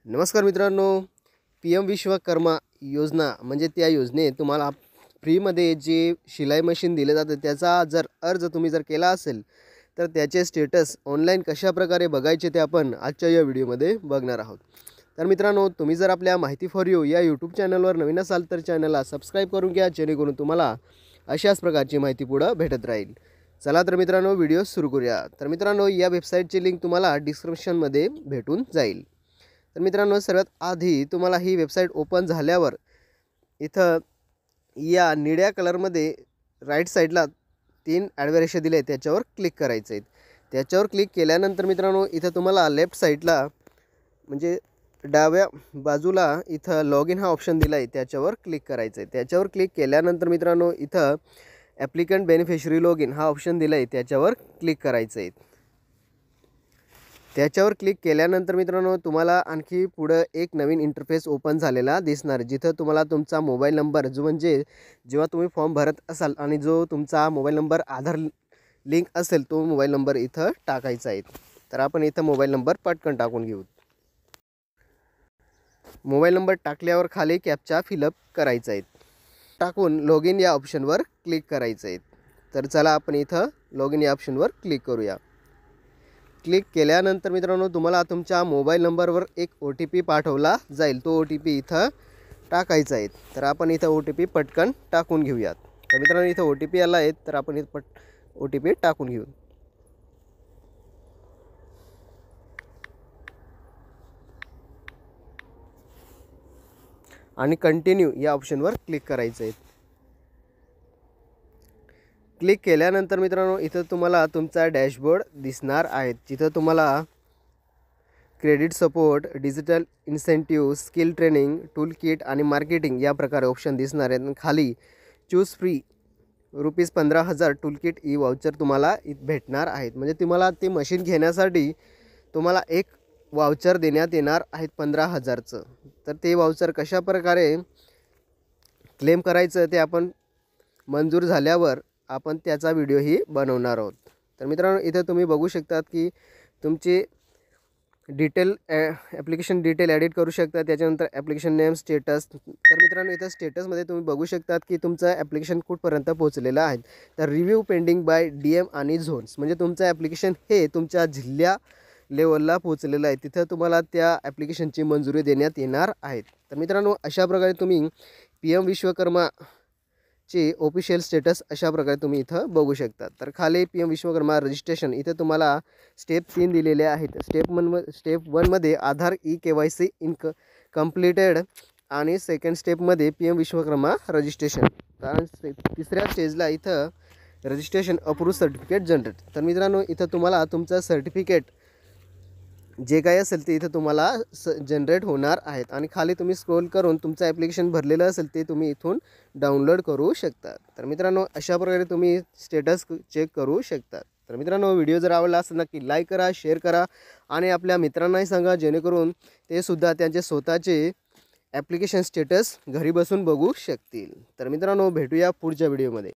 नमस्कार मित्रांनो, PM विश्वकर्मा योजना म्हणजे त्या योजनेत तुम्हाला फ्रीमध्ये जे शिलाई मशीन दिले जाते त्याचा जर अर्ज तुम्ही केला असेल तर त्याचे स्टेटस ऑनलाईन कशाप्रकारे बघायचे ते आपण आजच्या या व्हिडिओमध्ये बघणार आहोत। तर मित्रांनो, तुम्ही जर आपल्या माहिती फॉर यू या यूट्यूब चॅनलवर नवीन असाल तर चॅनलला सबस्क्राईब करून घ्या, जेणेकरून तुम्हाला अशाच प्रकारची माहिती पुढे भेटत राहील। चला तर मित्रांनो, व्हिडिओ सुरू करूया। तर मित्रांनो, या वेबसाईटची लिंक तुम्हाला डिस्क्रिप्शनमध्ये भेटून जाईल। तर मित्रांनो, सर्वात आधी तुम्हाला ही वेबसाईट ओपन झाल्यावर इथं या निळ्या कलरमध्ये राईट साईडला 3 आडव्या रेषा दिल्या आहेत, त्याच्यावर क्लिक करायचं आहे। त्याच्यावर क्लिक केल्यानंतर मित्रांनो, इथं तुम्हाला लेफ्ट साईडला म्हणजे डाव्या बाजूला इथं लॉग इन हा ऑप्शन दिला आहे, त्याच्यावर क्लिक करायचं आहे। त्याच्यावर क्लिक केल्यानंतर मित्रांनो, इथं ॲप्लिकंट बेनिफिशरी लॉग इन हा ऑप्शन दिला आहे, त्याच्यावर क्लिक करायचं आहे। त्याच्यावर क्लिक केल्यानंतर मित्रांनो, तुम्हाला आणखी पुढे एक नवीन इंटरफेस ओपन झालेला दिसणार, जिथं तुम्हाला तुमचा मोबाईल नंबर जो म्हणजे जेव्हा तुम्ही फॉर्म भरत असाल आणि जो तुमचा मोबाईल नंबर आधार लिंक असेल तो मोबाईल नंबर इथं टाकायचा आहे। तर आपण इथं मोबाईल नंबर पटकन टाकून घेऊ। मोबाईल नंबर टाकल्यावर खाली कॅप्चा फिलअप करायचा आहे, टाकून लॉग इन या ऑप्शनवर क्लिक करायचं आहे। तर चला आपण इथं लॉग इन या ऑप्शनवर क्लिक करूया। क्लिक केल्यानंतर मित्रांनो, तुम्हाला तुमच्या मोबाईल नंबरवर एक OTP पाठवला जाईल, तो OTP इथं टाकायचा आहे। तर आपण इथं OTP पटकन टाकून घेऊयात। तर मित्रांनो, इथं OTP आला आहे, तर आपण इथं OTP टाकून घेऊ आणि कंटिन्यू या ऑप्शनवर क्लिक करायचं आहे। क्लिक केल्यानंतर मित्रांनो, इथं तुम्हाला तुमचा डॅशबोर्ड दिसणार आहे, जिथं तुम्हाला credit support, digital incentive, skill training, tool kit आणि मार्केटिंग या प्रकारे ऑप्शन दिसणार आहेत। खाली choose free ₹15,000 tool kit E voucher तुम्हाला भेटणार आहेत। म्हणजे तुम्हाला ते मशीन घेण्यासाठी तुम्हाला एक वाउचर देण्यात येणार आहेत 15,000चं। तर ते वाउचर कशाप्रकारे क्लेम करायचं ते आपण मंजूर झाल्यावर आपण त्याचा व्हिडिओही बनवणार आहोत। तर मित्रांनो, इथे तुम्ही बघू शकतात की तुमची डिटेल ॲप्लिकेशन डिटेल एडिट करू शकता, त्याच्यानंतर ॲप्लिकेशन नेम, स्टेटस। तर मित्रांनो, इथं स्टेटसमध्ये तुम्ही बघू शकतात की तुमचं ॲप्लिकेशन कुठपर्यंत पोहोचलेलं आहे। तर रिव्ह्यू पेंडिंग बाय DM आणि झोन्स, म्हणजे तुमचं ॲप्लिकेशन हे तुमच्या जिल्हा लेवलला पोहोचलेलं आहे, तिथं तुम्हाला त्या ॲप्लिकेशनची मंजुरी देण्यात येणार आहे। तर मित्रांनो, अशा प्रकारे तुम्ही PM विश्वकर्मा चे ऑफिशियल स्टेटस अशा प्रकारे तुम्ही इथं बघू शकता। तर खाली PM विश्वकर्मा रजिस्ट्रेशन इथे तुम्हाला स्टेप 3 दिलेले आहेत। स्टेप 1 मध्ये आधार KYC कंप्लीटेड आणि सेकंड स्टेपमध्ये PM विश्वकर्मा रजिस्ट्रेशन। कारण तिसऱ्या स्टेजला इथं रजिस्ट्रेशन अप्रूव्ह सर्टिफिकेट जनरेट। तर मित्रांनो, इथं तुम्हाला तुमचं सर्टिफिकेट जे काही असेल ते इथं तुम्हाला जनरेट होणार आहेत आणि खाली तुम्ही स्क्रोल करून तुमचं ॲप्लिकेशन भरलेलं असेल ते तुम्ही इथून डाउनलोड करू शकता। तर मित्रांनो, अशा प्रकारे तुम्ही स्टेटस चेक करू शकता। तर मित्रांनो, व्हिडिओ जर आवडला असेल नक्की लाईक करा, शेअर करा आणि आपल्या मित्रांनाही सांगा, जेणेकरून ते सुद्धा त्यांचे स्वतःचे ॲप्लिकेशन स्टेटस घरी बसून बघू शकतील। तर मित्रांनो, भेटूया पुढच्या व्हिडिओमध्ये।